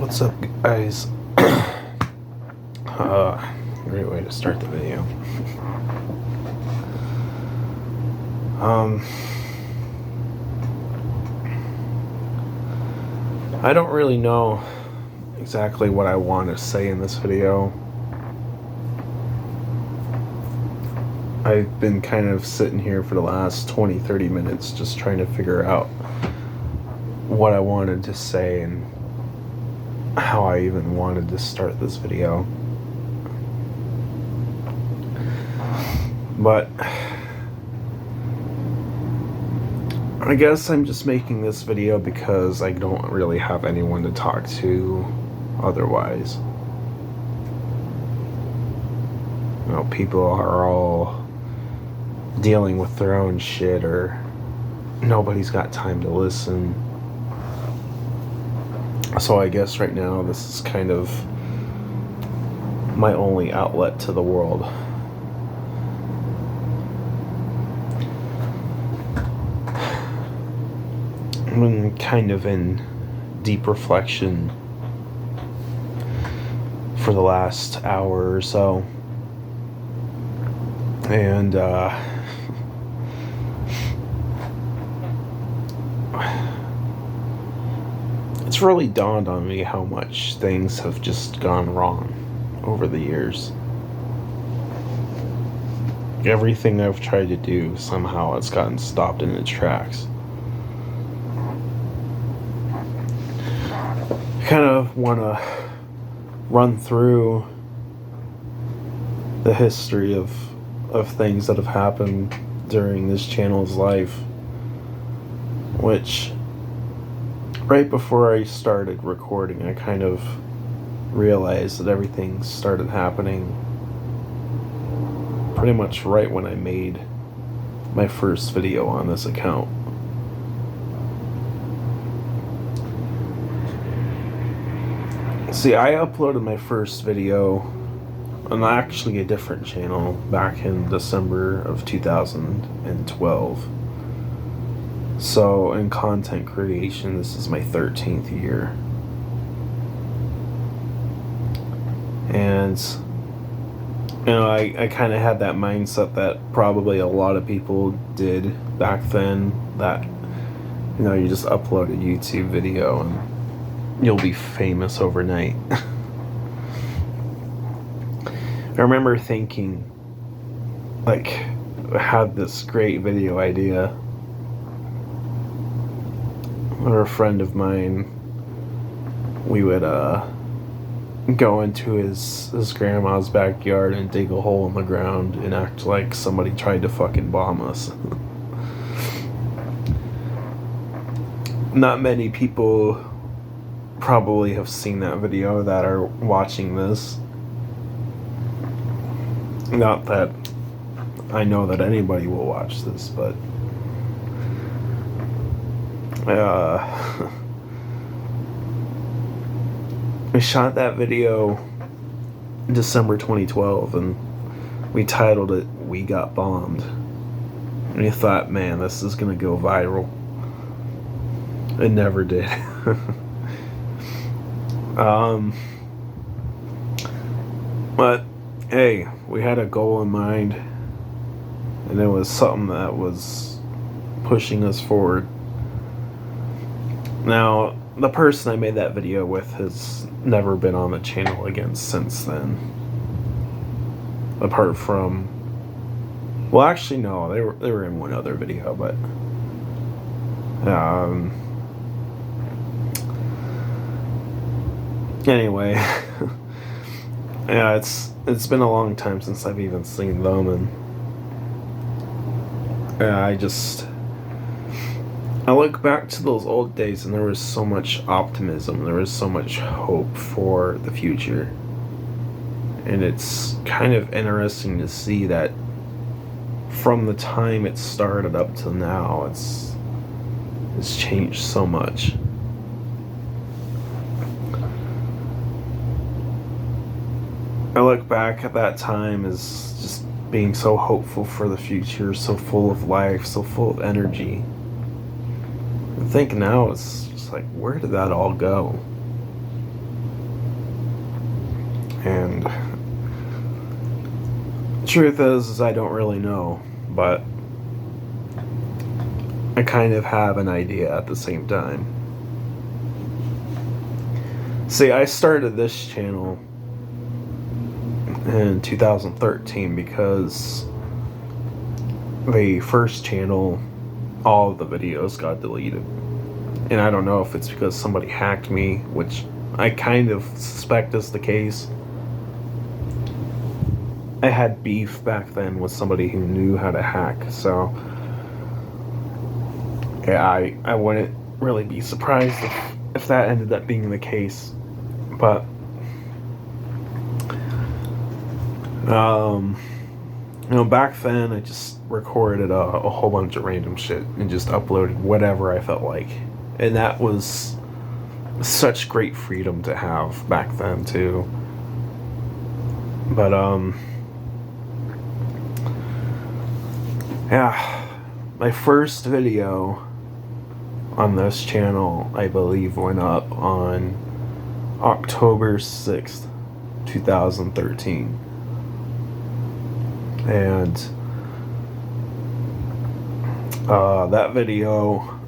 What's up, guys? Great way to start the video. I don't really know exactly what I want to say in this video. I've been kind of sitting here for the last 20-30 minutes just trying to figure out what I wanted to say and how I even wanted to start this video. But I guess I'm just making this video because I don't really have anyone to talk to otherwise. You know, people are all dealing with their own shit, or nobody's got time to listen. So I guess right now this is kind of my only outlet to the world. I'm kind of in deep reflection for the last hour or so. And it's really dawned on me how much things have just gone wrong over the years. Everything I've tried to do, somehow it's gotten stopped in its tracks. I kind of want to run through the history of things that have happened during this channel's life, which right before I started recording, I kind of realized that everything started happening pretty much right when I made my first video on this account. See, I uploaded my first video on actually a different channel back in December of 2012. So in content creation, this is my 13th year. And you know, I kind of had that mindset that probably a lot of people did back then, that you know, you just upload a YouTube video and you'll be famous overnight. I remember thinking, like, I had this great video idea. Or a friend of mine, we would go into his grandma's backyard and dig a hole in the ground and act like somebody tried to fucking bomb us. Not many people probably have seen that video that are watching this. Not that I know that anybody will watch this, but we shot that video in December 2012 and we titled it "We Got Bombed." And we thought, man, this is gonna go viral. It never did. But hey, we had a goal in mind, and it was something that was pushing us forward. Now, the person I made that video with has never been on the channel again since then. Apart from, well, actually no, they were in one other video, but anyway, yeah, it's been a long time since I've even seen them, and yeah, I look back to those old days and there was so much optimism, there was so much hope for the future. And it's kind of interesting to see that from the time it started up to now, it's changed so much. I look back at that time as just being so hopeful for the future, so full of life, so full of energy. I think now it's just like, where did that all go? And the truth is I don't really know, but I kind of have an idea at the same time. See, I started this channel in 2013 because the first channel, all of the videos got deleted. And I don't know if it's because somebody hacked me, which I kind of suspect is the case. I had beef back then with somebody who knew how to hack, so yeah, I wouldn't really be surprised if that ended up being the case. But back then I just recorded a whole bunch of random shit and just uploaded whatever I felt like. And that was such great freedom to have back then too. But yeah, my first video on this channel, I believe, went up on October 6th, 2013. And that video,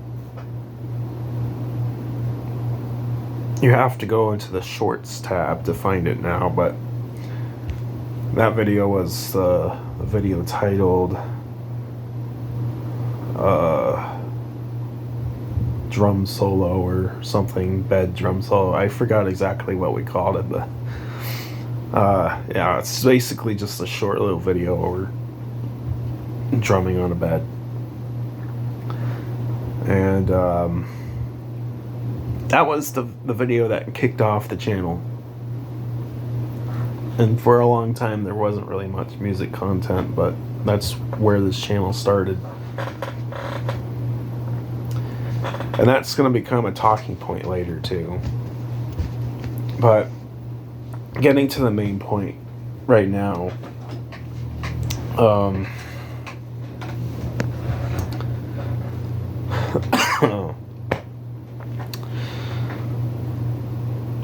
you have to go into the shorts tab to find it now, but that video was the video titled drum solo or something, bed drum solo. I forgot exactly what we called it, but yeah, it's basically just a short little video over drumming on a bed. And that was the video that kicked off the channel. And for a long time there wasn't really much music content, but that's where this channel started. And that's going to become a talking point later too. But getting to the main point right now,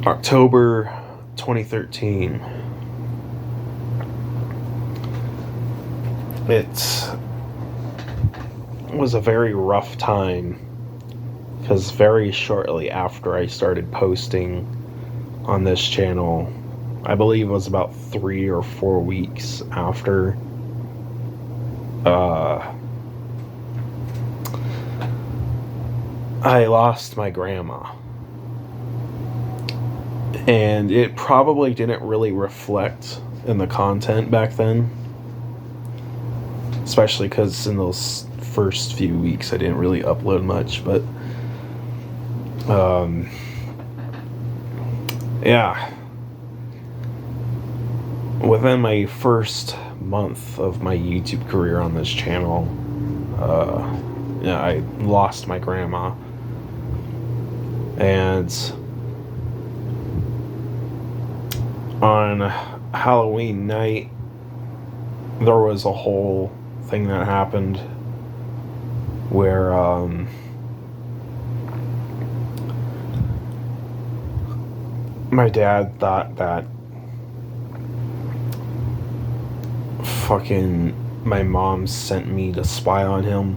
October 2013, it was a very rough time because very shortly after I started posting on this channel, I believe it was about 3 or 4 weeks after, I lost my grandma. And it probably didn't really reflect in the content back then, especially because in those first few weeks I didn't really upload much. But yeah, within my first month of my YouTube career on this channel, yeah, I lost my grandma. And on Halloween night, there was a whole thing that happened where my dad thought that fucking my mom sent me to spy on him,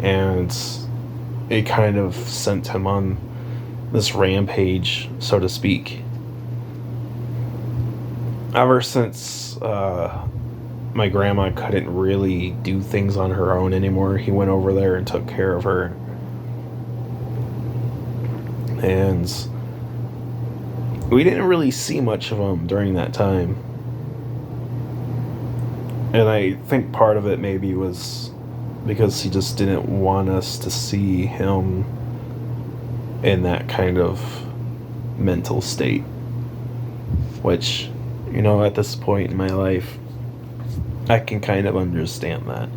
and it kind of sent him on this rampage, so to speak. Ever since my grandma couldn't really do things on her own anymore, he went over there and took care of her. And we didn't really see much of him during that time. And I think part of it maybe was because he just didn't want us to see him in that kind of mental state. Which, you know, at this point in my life, I can kind of understand that.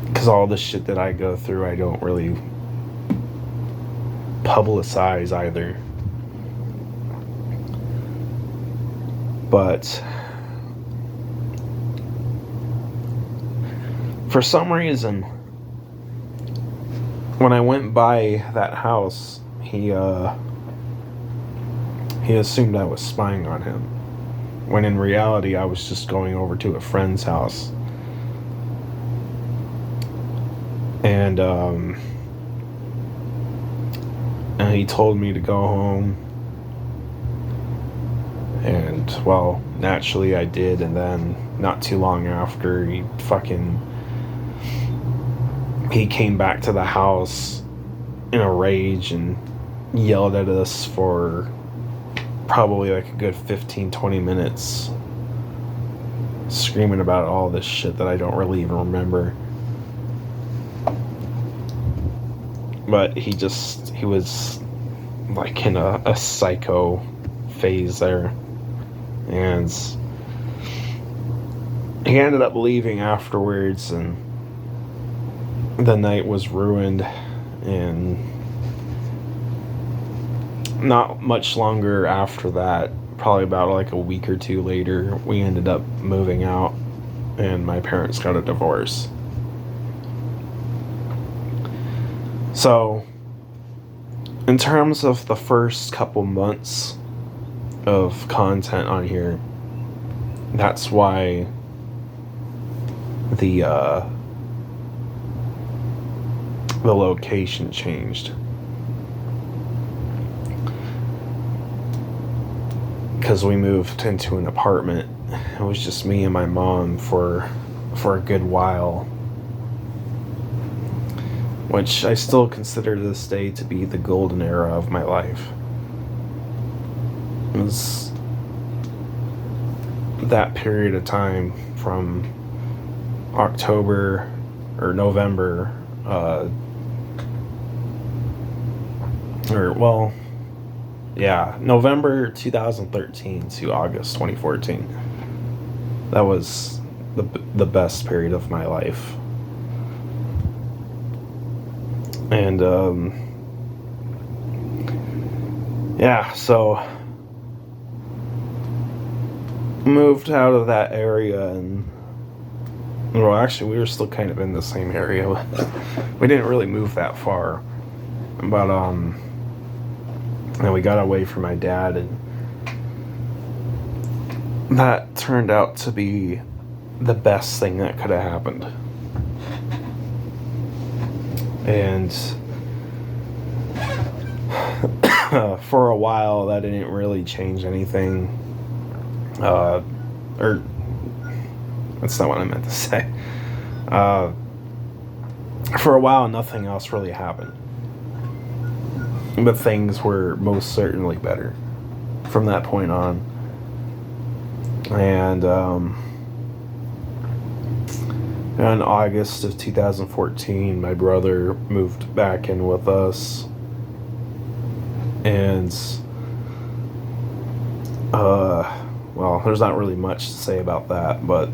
Because all the shit that I go through, I don't really publicize either. But for some reason, when I went by that house, he He assumed I was spying on him, when in reality I was just going over to a friend's house. And he told me to go home. And, well, naturally I did, and then not too long after, he came back to the house in a rage and yelled at us for probably like a good 15-20 minutes, screaming about all this shit that I don't really even remember. But he was like in a psycho phase there. And he ended up leaving afterwards, and the night was ruined. And not much longer after that, probably about like a week or two later, we ended up moving out, and my parents got a divorce. So, in terms of the first couple months of content on here, that's why the location changed. Because we moved into an apartment. It was just me and my mom for a good while, which I still consider to this day to be the golden era of my life. It was that period of time from October or November, November 2013 to August 2014. That was the best period of my life. And, so moved out of that area, and, well, actually, we were still kind of in the same area. We didn't really move that far, but, and we got away from my dad, and that turned out to be the best thing that could have happened. And for a while, that didn't really change anything. Or that's not what I meant to say. For a while, nothing else really happened. But things were most certainly better from that point on. And in August of 2014, my brother moved back in with us. And, well, there's not really much to say about that, but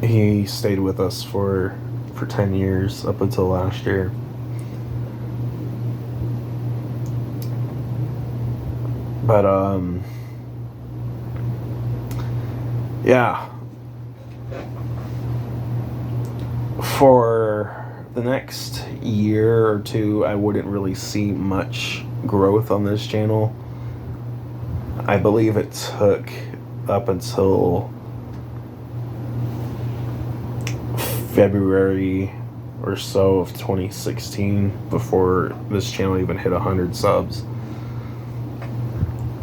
he stayed with us for 10 years up until last year. But, for the next year or two, I wouldn't really see much growth on this channel. I believe it took up until February or so of 2016 before this channel even hit 100 subs.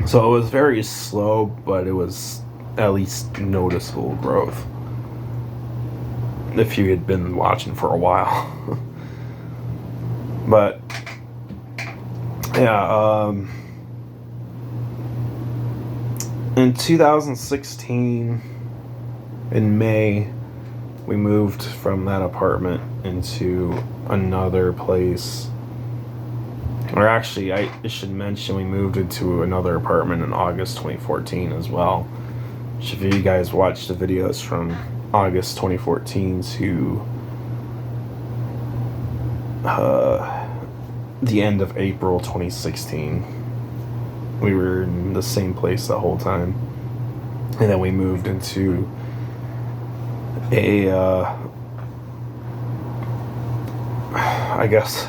So it was very slow, but it was at least noticeable growth, if you had been watching for a while. But in 2016, in May, we moved from that apartment into another place. Or actually, I should mention we moved into another apartment in August 2014 as well. Which, if you guys watched the videos from August 2014 to the end of April 2016, we were in the same place the whole time. And then we moved into a, I guess,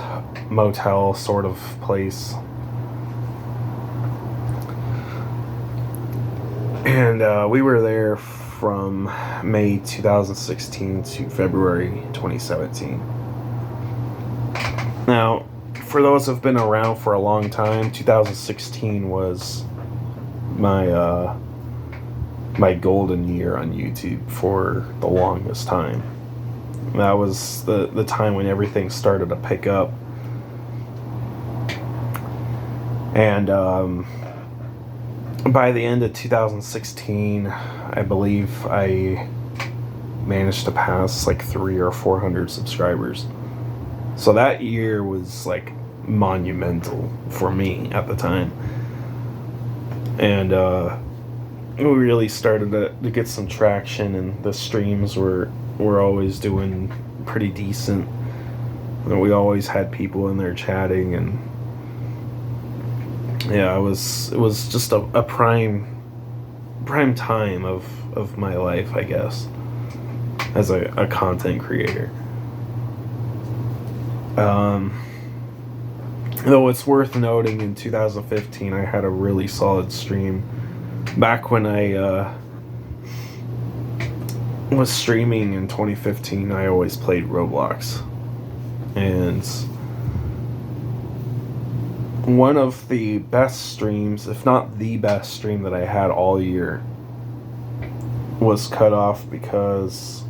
motel sort of place And we were there from May 2016 to February 2017. Now, for those who've been around for a long time, 2016 was my my golden year on YouTube for the longest time. That was the time when everything started to pick up. And by the end of 2016, I believe I managed to pass like 300 or 400 subscribers. So that year was like monumental for me at the time. And we really started to get some traction, and the streams were always doing pretty decent. And we always had people in there chatting, and yeah, it was just a prime time of my life, I guess, as a content creator. Though it's worth noting, in 2015 I had a really solid stream. Back when I was streaming in 2015, I always played Roblox. And one of the best streams, if not the best stream that I had all year, was cut off because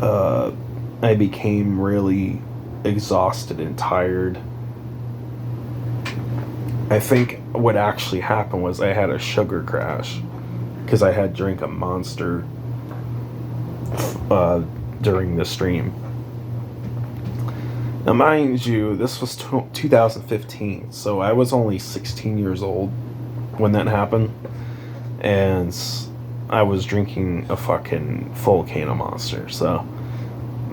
I became really exhausted and tired. I think what actually happened was I had a sugar crash because I had drank a Monster during the stream. Now, mind you, this was 2015, so I was only 16 years old when that happened, and I was drinking a fucking full can of Monster, so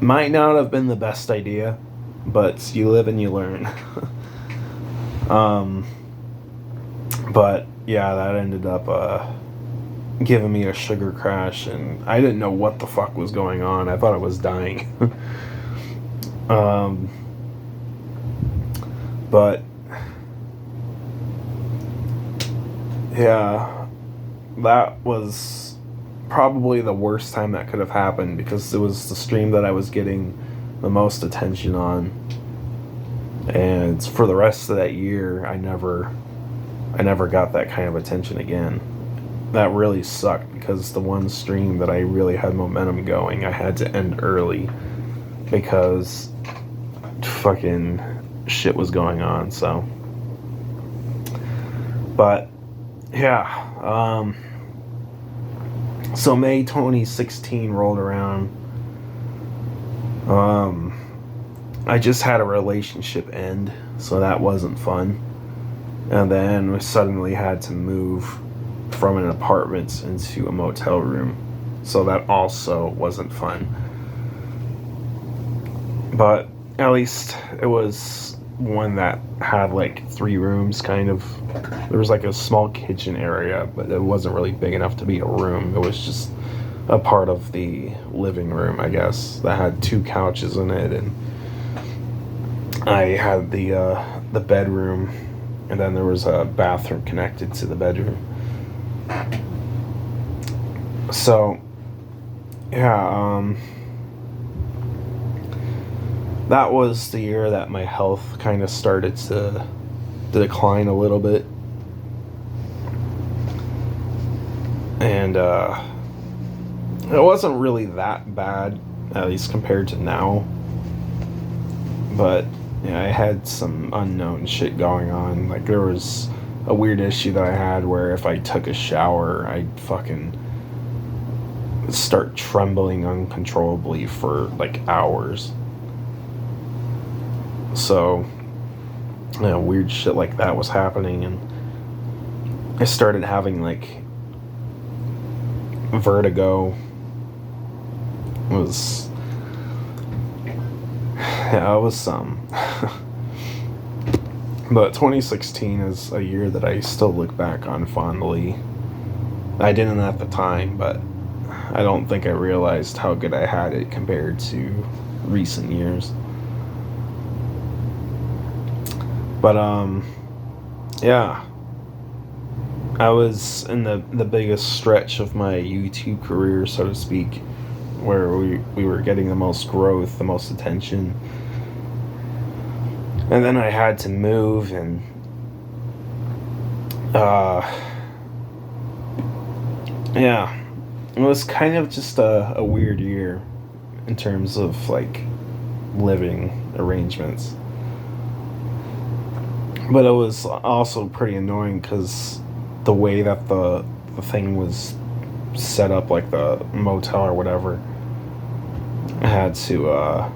might not have been the best idea, but you live and you learn. But yeah, that ended up giving me a sugar crash, and I didn't know what the fuck was going on. I thought I was dying. But yeah, that was probably the worst time that could have happened, because it was the stream that I was getting the most attention on. And for the rest of that year, I never got that kind of attention again. That really sucked, because the one stream that I really had momentum going, I had to end early because fucking shit was going on. So, but yeah, so May 2016 rolled around. I just had a relationship end, so that wasn't fun. And then we suddenly had to move from an apartment into a motel room, so that also wasn't fun. But at least it was one that had like 3 rooms, kind of. There was like a small kitchen area, but it wasn't really big enough to be a room. It was just a part of the living room, I guess, that had 2 couches in it, and I had the bedroom, and then there was a bathroom connected to the bedroom. So yeah, that was the year that my health kind of started to decline a little bit. And it wasn't really that bad, at least compared to now. But yeah, I had some unknown shit going on. Like, there was a weird issue that I had where if I took a shower, I'd fucking start trembling uncontrollably for like hours. So, you know, weird shit like that was happening, and I started having like vertigo. It was some. But 2016 is a year that I still look back on fondly. I didn't at the time, but I don't think I realized how good I had it compared to recent years. But yeah, I was in the biggest stretch of my YouTube career, so to speak, where we were getting the most growth, the most attention. And then I had to move, and yeah, it was kind of just a weird year in terms of like living arrangements. But it was also pretty annoying because the way that the thing was set up, like the motel or whatever, I had to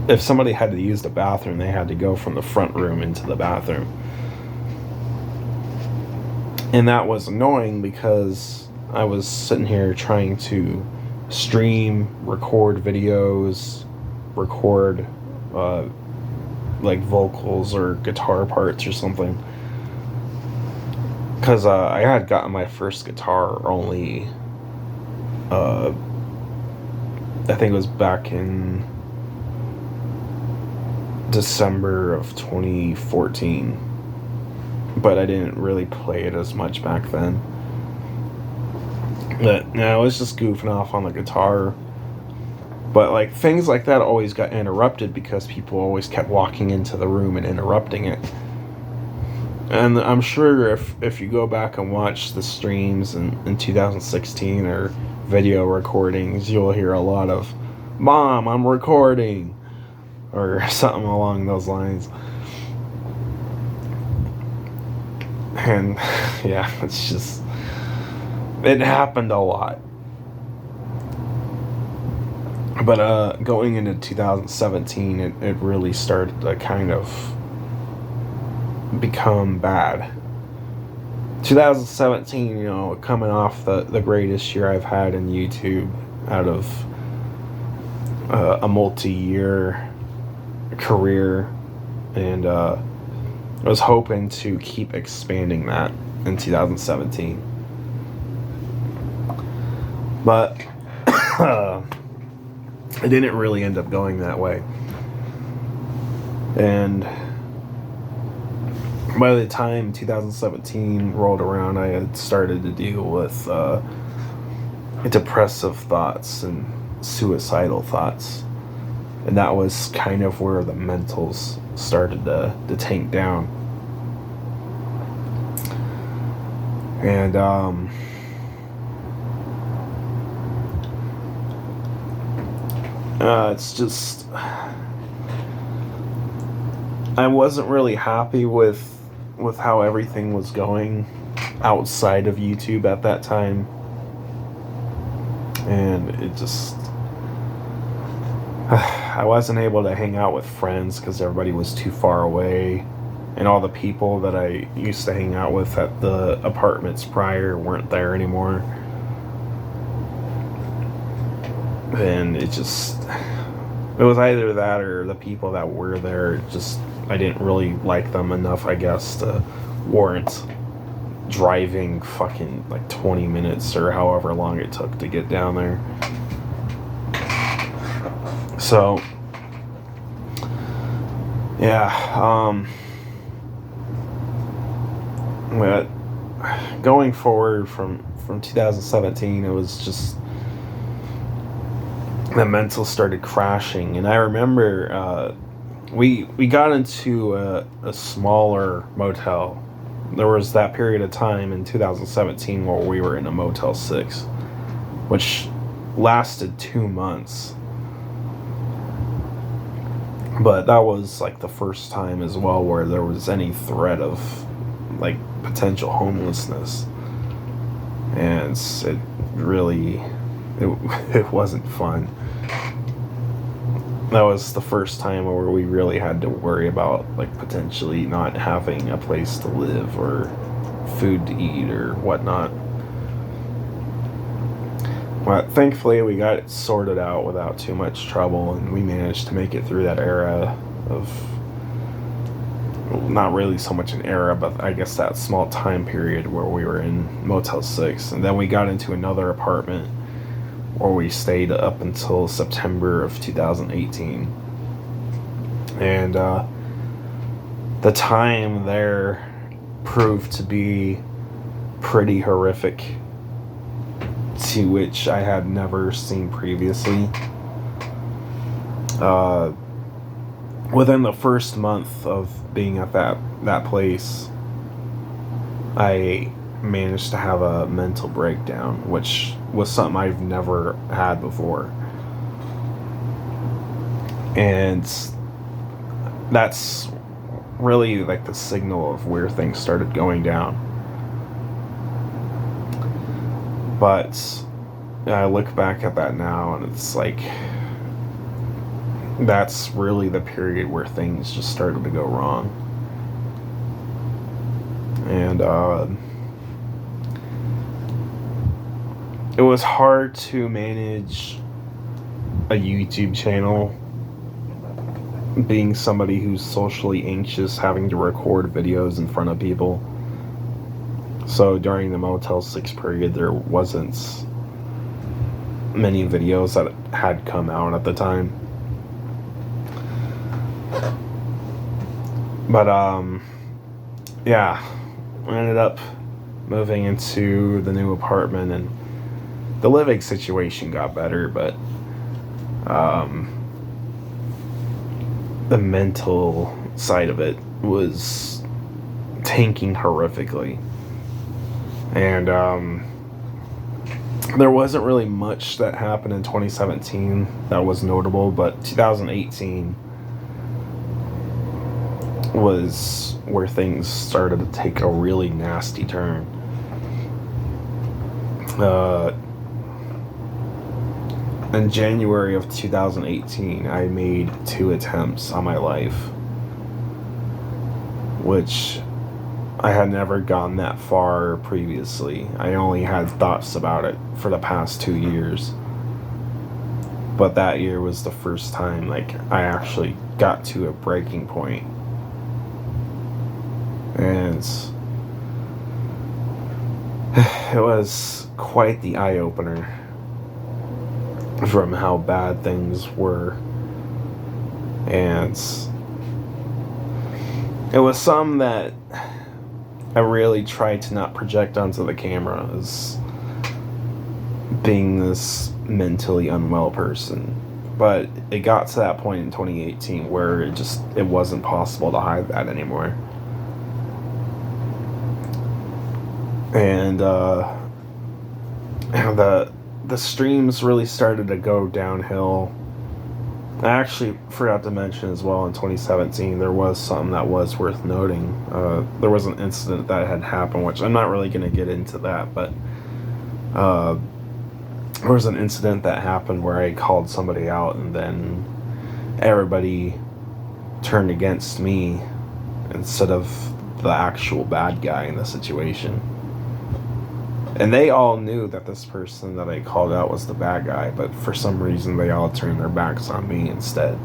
if somebody had to use the bathroom, they had to go from the front room into the bathroom. And that was annoying because I was sitting here trying to stream, record videos, record like vocals or guitar parts or something. Because I had gotten my first guitar only, I think it was back in December of 2014. But I didn't really play it as much back then. But yeah, I was just goofing off on the guitar. But like things like that always got interrupted because people always kept walking into the room and interrupting it. And I'm sure if you go back and watch the streams in 2016 or video recordings, you'll hear a lot of "Mom, I'm recording," or something along those lines. And yeah, it's just, it happened a lot. But going into 2017, it really started to kind of become bad. 2017, coming off the greatest year I've had in YouTube out of a multi-year career, and I was hoping to keep expanding that in 2017. But it didn't really end up going that way. And by the time 2017 rolled around, I had started to deal with depressive thoughts and suicidal thoughts. And that was kind of where the mentals started to tank down. And it's just, I wasn't really happy with how everything was going outside of YouTube at that time. And it just, I wasn't able to hang out with friends because everybody was too far away, and all the people that I used to hang out with at the apartments prior weren't there anymore. And it was either that or the people that were there, just, I didn't really like them enough, I guess, to warrant driving fucking like 20 minutes or however long it took to get down there. So yeah, but going forward from 2017, it was just, the mental started crashing. And I remember we got into a smaller motel. There was that period of time in 2017 where we were in a Motel 6, which lasted 2 months. But that was like the first time as well where there was any threat of like potential homelessness. And it really, it wasn't fun. That was the first time where we really had to worry about like potentially not having a place to live or food to eat or whatnot. But thankfully we got it sorted out without too much trouble, and we managed to make it through that era of, well, not really so much an era, but I guess that small time period where we were in Motel 6. And then we got into another apartment where we stayed up until September of 2018. And the time there proved to be pretty horrific, to which I had never seen previously. Within the first month of being at that place, I managed to have a mental breakdown, which was something I've never had before. And that's really like the signal of where things started going down. But I look back at that now and it's like, that's really the period where things just started to go wrong. And it was hard to manage a YouTube channel, being somebody who's socially anxious, having to record videos in front of people. So during the Motel 6 period, there wasn't many videos that had come out at the time. But yeah, I ended up moving into the new apartment, and the living situation got better, but the mental side of it was tanking horrifically. And there wasn't really much that happened in 2017 that was notable, but 2018 was where things started to take a really nasty turn. In January of 2018, I made 2 attempts on my life, which I had never gone that far previously. I only had thoughts about it for the past 2 years. But that year was the first time I actually got to a breaking point. And it was quite the eye-opener from how bad things were. And it was something that I really tried to not project onto the camera as being this mentally unwell person. But it got to that point in 2018 where it wasn't possible to hide that anymore. And the streams really started to go downhill. I actually forgot to mention as well, in 2017 there was something that was worth noting. There was an incident that had happened, which I'm not really going to get into that, but there was an incident that happened where I called somebody out and then everybody turned against me instead of the actual bad guy in the situation. And they all knew that this person that I called out was the bad guy, but for some reason they all turned their backs on me instead.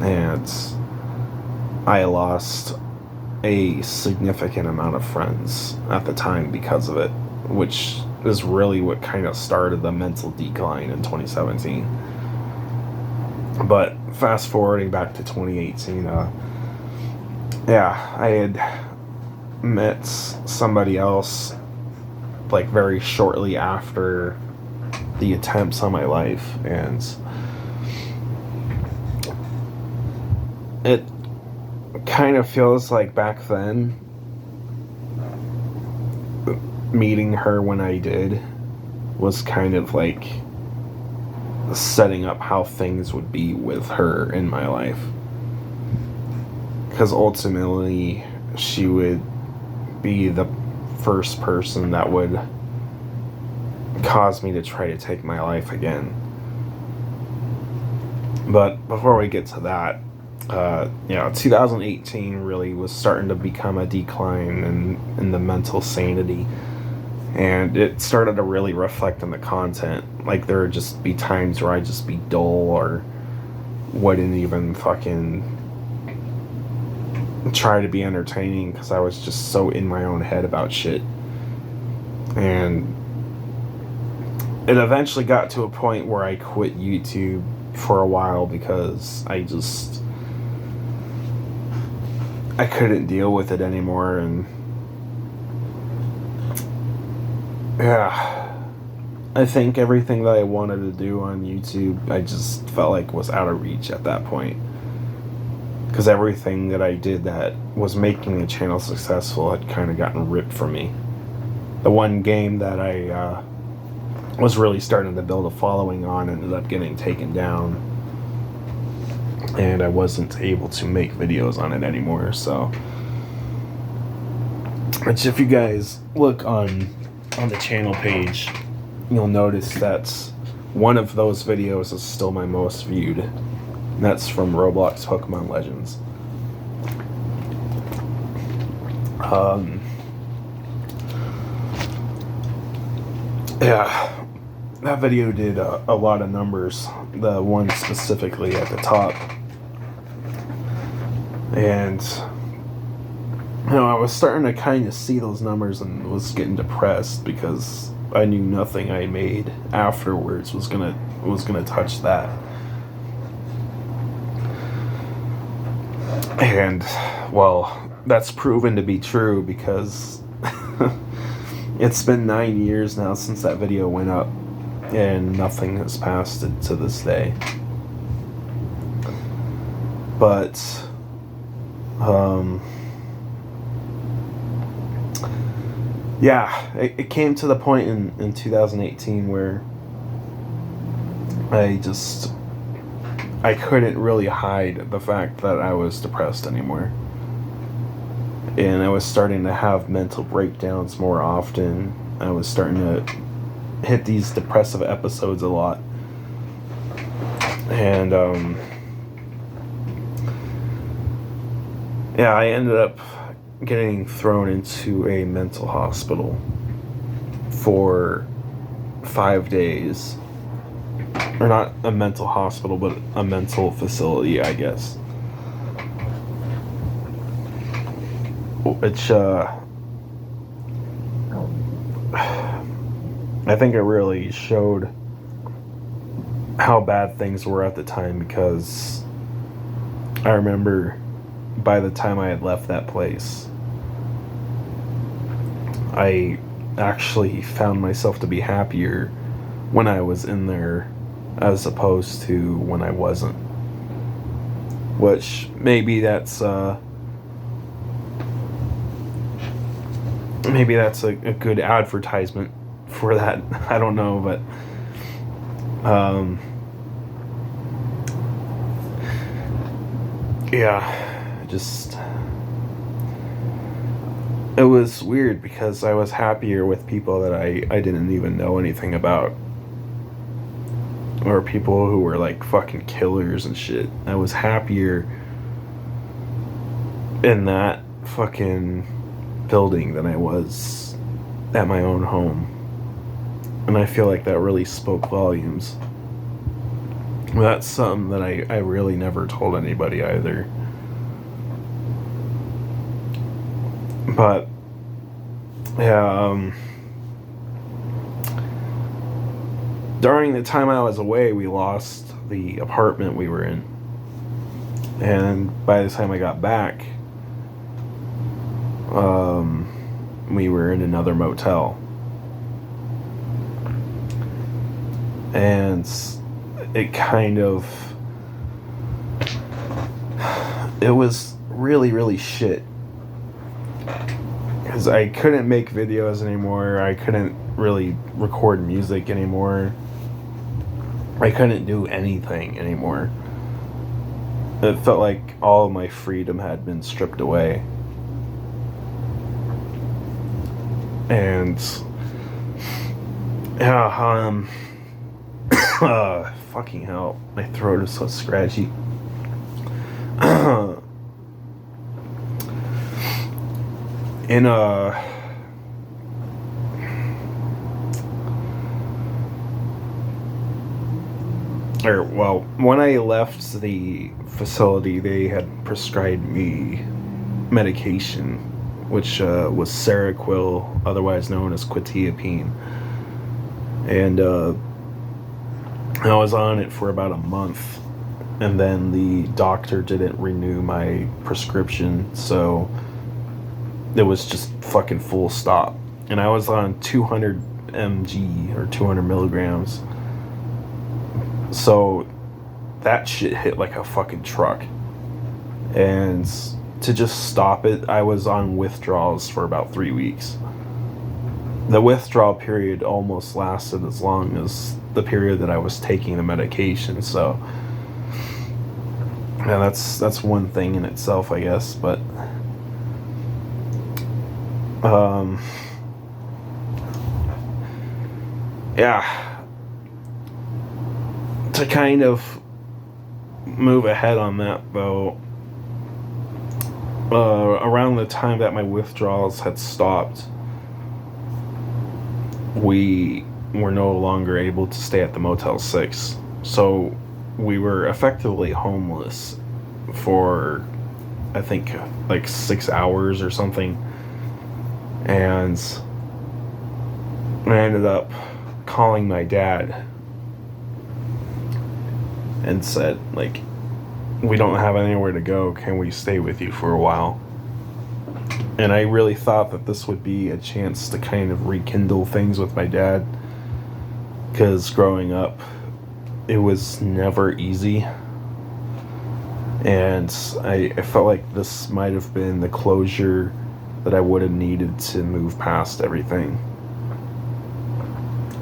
And I lost a significant amount of friends at the time because of it, which is really what kind of started the mental decline in 2017. But fast forwarding back to 2018, I had met somebody else very shortly after the attempts on my life, and it kind of feels like back then, meeting her when I did was kind of like setting up how things would be with her in my life, because ultimately she would be the first person that would cause me to try to take my life again. But before we get to that, 2018 really was starting to become a decline in the mental sanity, and it started to really reflect on the content. There would just be times where I'd just be dull or wouldn't even fucking try to be entertaining because I was just so in my own head about shit. And it eventually got to a point where I quit YouTube for a while because I couldn't deal with it anymore, and Yeah. I think everything that I wanted to do on YouTube, I just felt like was out of reach at that point. Because everything that I did that was making the channel successful had kind of gotten ripped from me. The one game that I was really starting to build a following on ended up getting taken down. And I wasn't able to make videos on it anymore, so... Which, if you guys look on the channel page, you'll notice that one of those videos is still my most viewed. And that's from Roblox Pokemon Legends. Yeah, that video did a lot of numbers. The one specifically at the top. And, you know, I was starting to kind of see those numbers and was getting depressed because I knew nothing I made afterwards was gonna touch that. And, well, that's proven to be true because it's been 9 years now since that video went up, and nothing has passed it to this day. But, yeah, it came to the point in 2018 where I couldn't really hide the fact that I was depressed anymore. And I was starting to have mental breakdowns more often. I was starting to hit these depressive episodes a lot. And, yeah, I ended up getting thrown into a mental hospital for 5 days. Or not a mental hospital, but a mental facility, I guess. Which, I think it really showed how bad things were at the time, because I remember by the time I had left that place, I actually found myself to be happier when I was in there as opposed to when I wasn't. Which, maybe that's a good advertisement for that. I don't know, but yeah, just it was weird because I was happier with people that I didn't even know anything about, or people who were like fucking killers and shit. I was happier in that fucking building than I was at my own home. And I feel like that really spoke volumes. That's something that I really never told anybody either. But yeah, during the time I was away, we lost the apartment we were in. And by the time I got back, we were in another motel. And it kind of... It was really, really shit. Because I couldn't make videos anymore. I couldn't really record music anymore. I couldn't do anything anymore. It felt like all of my freedom had been stripped away. And yeah, fucking hell, my throat is so scratchy. When I left the facility, they had prescribed me medication, which was Seroquel, otherwise known as quetiapine. And I was on it for about a month, and then the doctor didn't renew my prescription, so it was just fucking full stop. And I was on 200 mg or 200 milligrams. So that shit hit like a fucking truck. And to just stop it, I was on withdrawals for about 3 weeks. The withdrawal period almost lasted as long as the period that I was taking the medication. So yeah, that's one thing in itself, I guess. But yeah, to kind of move ahead on that though, around the time that my withdrawals had stopped, we were no longer able to stay at the Motel 6. So we were effectively homeless for, I think, like 6 hours or something. And I ended up calling my dad and said, like, we don't have anywhere to go. Can we stay with you for a while? And I really thought that this would be a chance to kind of rekindle things with my dad. Because growing up, it was never easy. And I felt like this might have been the closure that I would have needed to move past everything.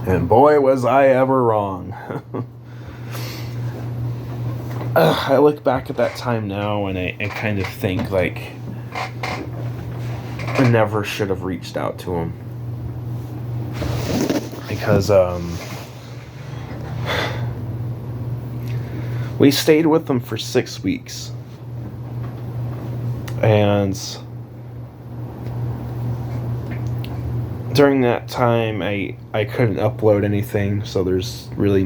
And boy, was I ever wrong. I look back at that time now and I kind of think, like, I never should have reached out to him. Because, we stayed with them for 6 weeks. And during that time, I couldn't upload anything, so there's really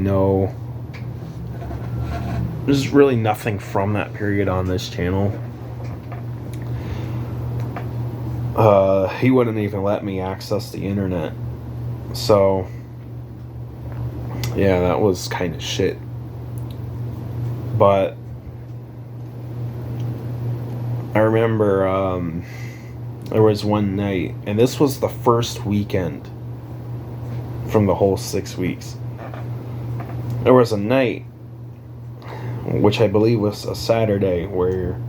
nothing from that period on this channel. He wouldn't even let me access the internet. So, yeah, that was kind of shit. But I remember there was one night, and this was the first weekend from the whole 6 weeks. There was a night, which I believe was a Saturday, where,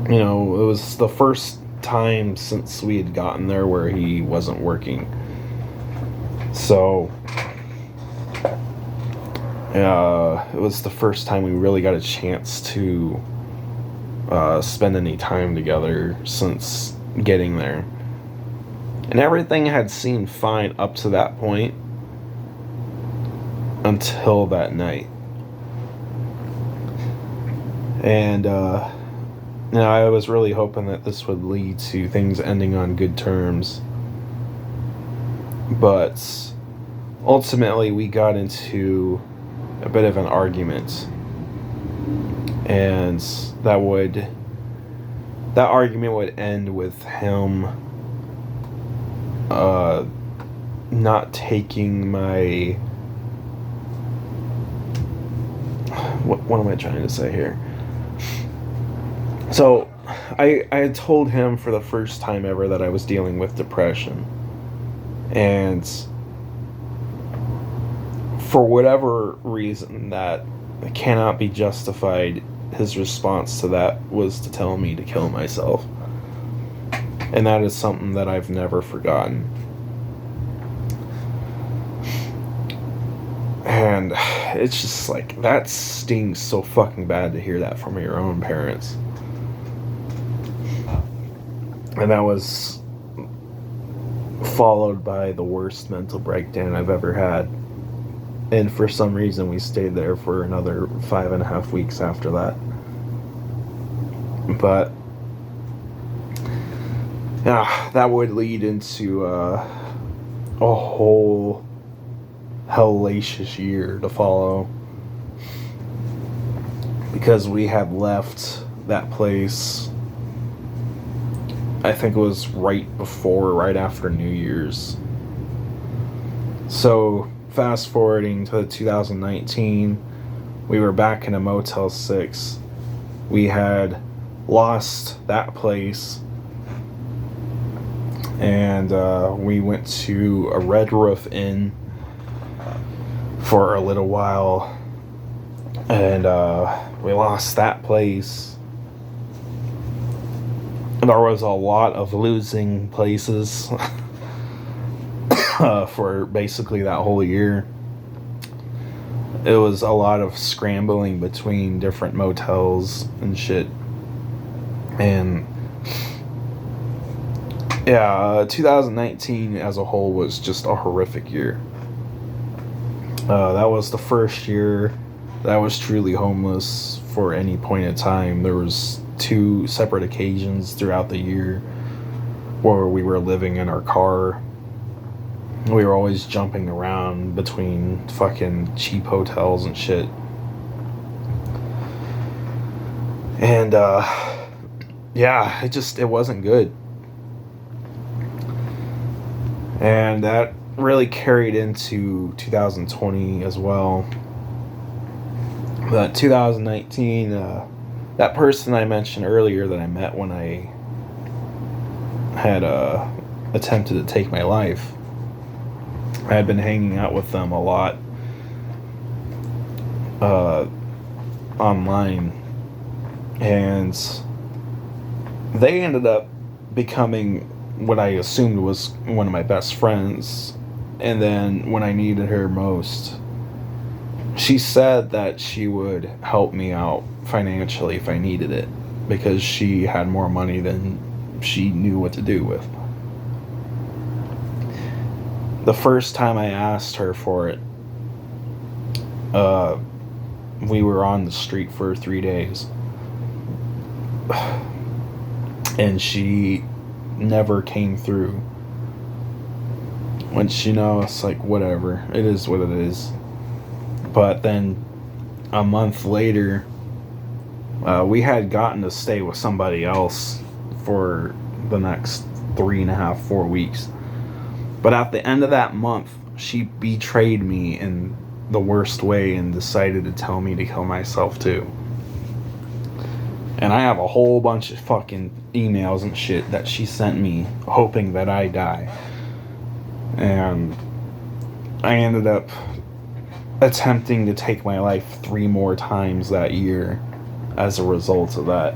you know, it was the first time since we had gotten there where he wasn't working. So it was the first time we really got a chance to spend any time together since getting there. And everything had seemed fine up to that point until that night. And I was really hoping that this would lead to things ending on good terms. But ultimately we got into a bit of an argument. And that argument would end with him not taking my... What am I trying to say here? So, I had told him for the first time ever that I was dealing with depression. And for whatever reason that cannot be justified, his response to that was to tell me to kill myself. And that is something that I've never forgotten. And it's just like, that stings so fucking bad to hear that from your own parents. And that was followed by the worst mental breakdown I've ever had. And for some reason we stayed there for another 5.5 weeks after that. But yeah, that would lead into a whole hellacious year to follow. Because we had left that place, I think it was right after New Year's. So, fast forwarding to 2019, we were back in a Motel 6. We had lost that place. And we went to a Red Roof Inn for a little while, and we lost that place. There was a lot of losing places for basically that whole year. It was a lot of scrambling between different motels and shit. And yeah, 2019 as a whole was just a horrific year. That was the first year that I was truly homeless for any point in time. There was 2 separate occasions throughout the year where we were living in our car. We were always jumping around between fucking cheap hotels and shit. And yeah, it wasn't good. And that really carried into 2020 as well. But 2019, that person I mentioned earlier that I met when I had attempted to take my life, I had been hanging out with them a lot online, and they ended up becoming what I assumed was one of my best friends. And then when I needed her most, she said that she would help me out financially if I needed it, because she had more money than she knew what to do with. The first time I asked her for it, we were on the street for 3 days. And she never came through. Which, it's like, whatever. It is what it is. But then, a month later, we had gotten to stay with somebody else for the next 3.5, 4 weeks. But at the end of that month, she betrayed me in the worst way and decided to tell me to kill myself too. And I have a whole bunch of fucking emails and shit that she sent me hoping that I die. And I ended up attempting to take my life 3 more times that year as a result of that.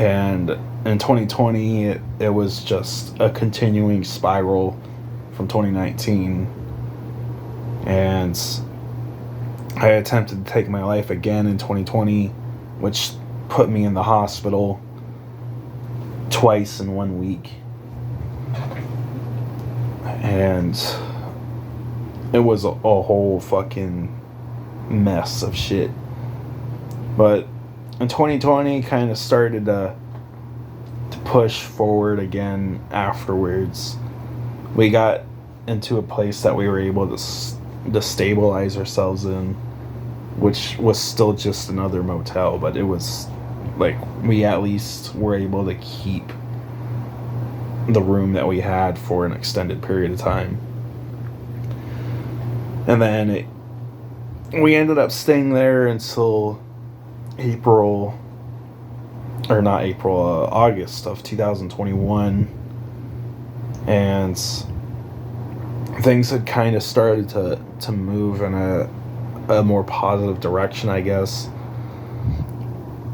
And in 2020, it was just a continuing spiral from 2019. And I attempted to take my life again in 2020, which put me in the hospital twice in 1 week. And it was a whole fucking mess of shit. But in 2020, kind of started to push forward again afterwards. We got into a place that we were able to stabilize ourselves in, which was still just another motel, but it was like we at least were able to keep the room that we had for an extended period of time. And then we ended up staying there until August of 2021. And things had kind of started to move in a more positive direction, I guess.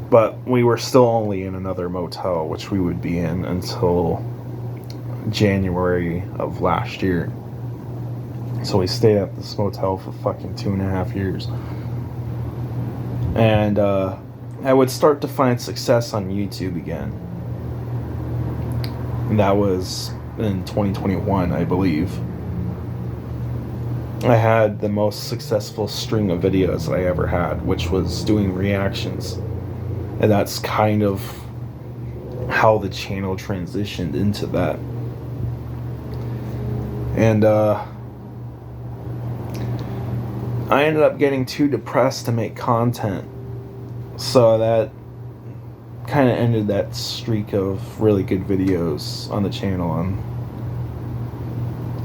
But we were still only in another motel, which we would be in until January of last year. So we stayed at this motel for fucking 2.5 years. And I would start to find success on YouTube again. And that was in 2021, I believe. I had the most successful string of videos that I ever had, which was doing reactions. And that's kind of how the channel transitioned into that. And I ended up getting too depressed to make content. So that kind of ended that streak of really good videos on the channel. And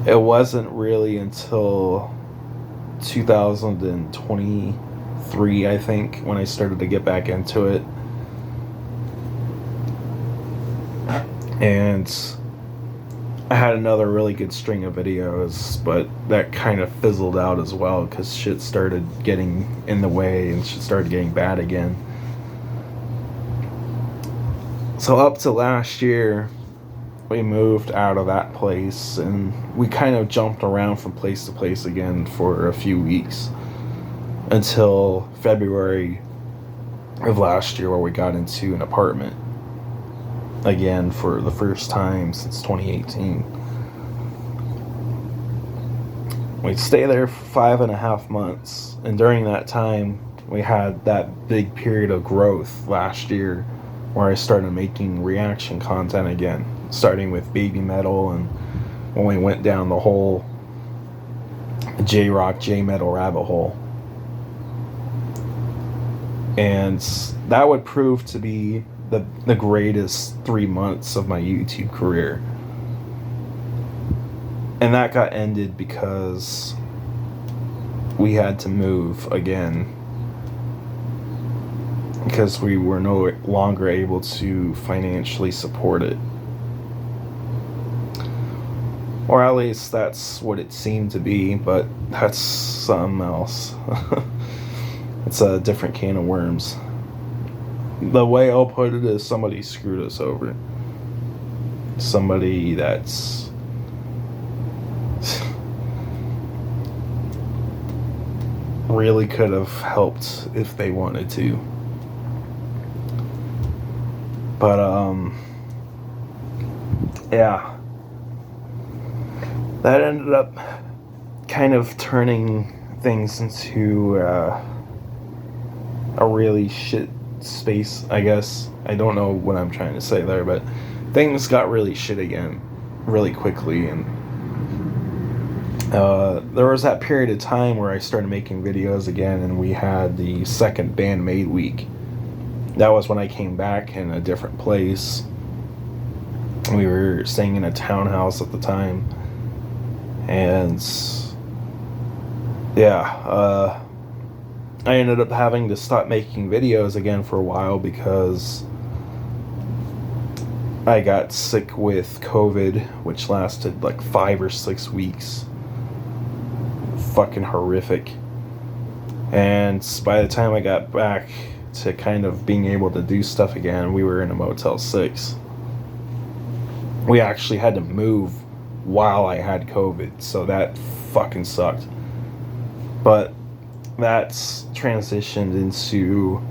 it wasn't really until 2023, I think, when I started to get back into it. And I had another really good string of videos, but that kind of fizzled out as well because shit started getting in the way and shit started getting bad again. So up to last year, we moved out of that place and we kind of jumped around from place to place again for a few weeks until February of last year, where we got into an apartment again for the first time since 2018. We'd stay there for 5.5 months, and during that time we had that big period of growth last year where I started making reaction content again, starting with Baby Metal, and when we went down the whole J-Rock, J-Metal rabbit hole. And that would prove to be the greatest 3 months of my YouTube career. And that got ended because we had to move again, because we were no longer able to financially support it. Or at least that's what it seemed to be, but that's something else. It's a different can of worms. The way I'll put it is somebody screwed us over. Somebody that's really could have helped if they wanted to. But yeah, that ended up kind of turning things into a really shit space, I guess. I don't know what I'm trying to say there, but things got really shit again really quickly. And there was that period of time where I started making videos again, and we had the second Bandmade week. That was when I came back in a different place. We were staying in a townhouse at the time, and yeah, I ended up having to stop making videos again for a while because I got sick with COVID, which lasted like 5 or 6 weeks. Fucking horrific. And by the time I got back to kind of being able to do stuff again, we were in a Motel 6. We actually had to move while I had COVID, so that fucking sucked. But that's transitioned into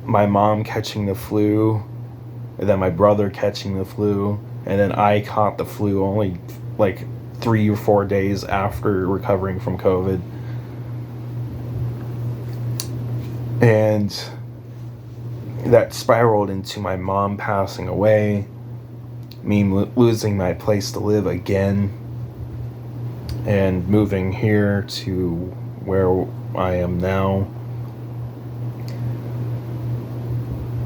my mom catching the flu, and then my brother catching the flu, and then I caught the flu only like 3 or 4 days after recovering from COVID. And that spiraled into my mom passing away, me losing my place to live again, and moving here to where I am now,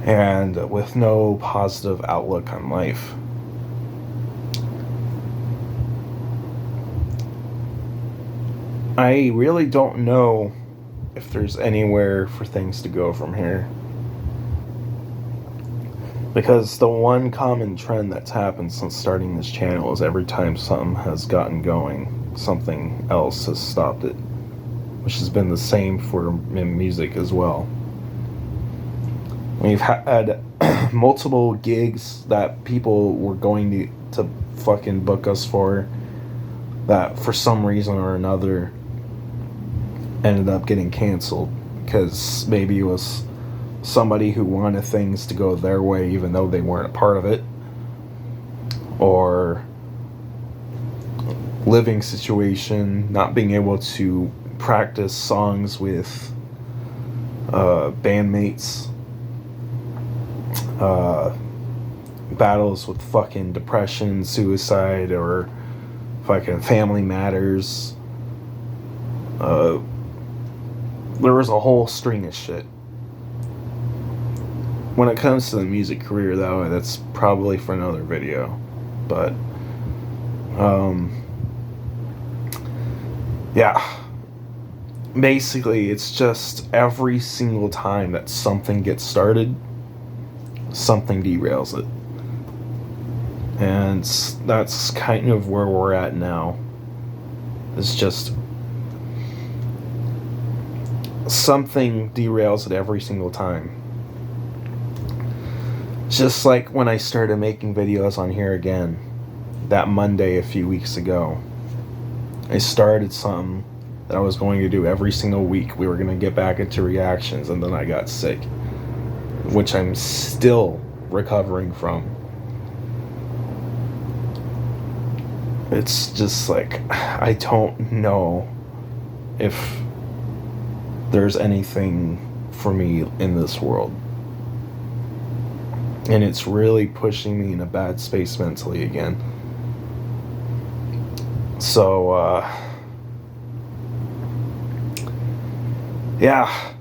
and with no positive outlook on life. I really don't know if there's anywhere for things to go from here, because the one common trend that's happened since starting this channel is every time something has gotten going, something else has stopped it, which has been the same for music as well. We've had multiple gigs that people were going to fucking book us for, that for some reason or another ended up getting canceled, because maybe it was somebody who wanted things to go their way even though they weren't a part of it, or living situation, not being able to practice songs with bandmates, battles with fucking depression, suicide, or fucking family matters. There was a whole string of shit. When it comes to the music career, though, that's probably for another video. But yeah, basically it's just every single time that something gets started, something derails it. And that's kind of where we're at now. It's just something derails it every single time. Just like when I started making videos on here again, that Monday a few weeks ago. I started something that I was going to do every single week. We were going to get back into reactions, and then I got sick, which I'm still recovering from. It's just like, I don't know if there's anything for me in this world. And it's really pushing me in a bad space mentally again. So, yeah.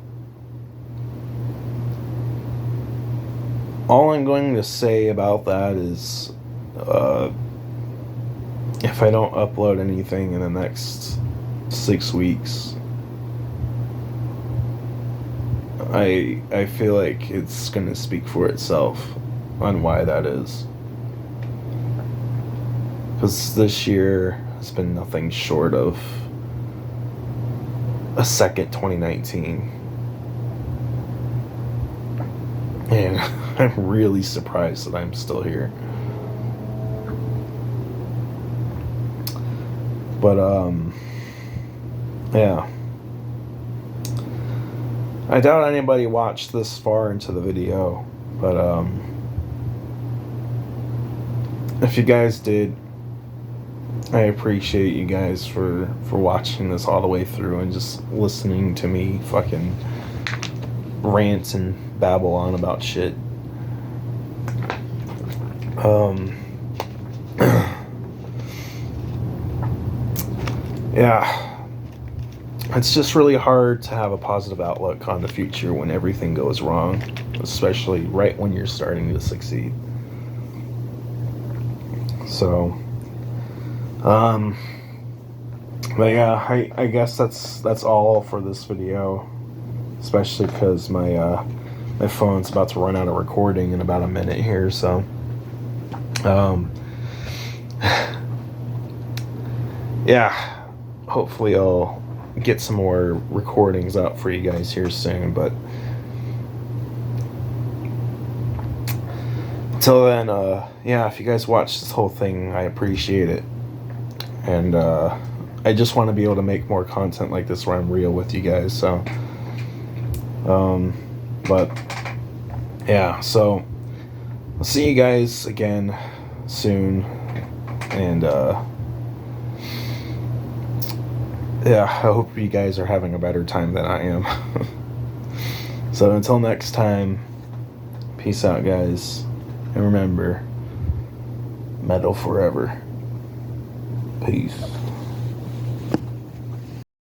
All I'm going to say about that is, if I don't upload anything in the next 6 weeks, I feel like it's going to speak for itself on why that is. Because this year has been nothing short of a second 2019. And I'm really surprised that I'm still here. But, yeah. I doubt anybody watched this far into the video, but, if you guys did, I appreciate you guys for watching this all the way through and just listening to me fucking rant and babble on about shit. Yeah. It's just really hard to have a positive outlook on the future when everything goes wrong, especially right when you're starting to succeed. So, but yeah, I guess that's all for this video, especially because my phone's about to run out of recording in about a minute here. So, yeah, hopefully I'll get some more recordings out for you guys here soon, but until then, yeah, if you guys watch this whole thing, I appreciate it. And I just want to be able to make more content like this where I'm real with you guys. So, but yeah, so I'll see you guys again soon. And yeah, I hope you guys are having a better time than I am. So until next time, peace out, guys. And remember, metal forever. Peace.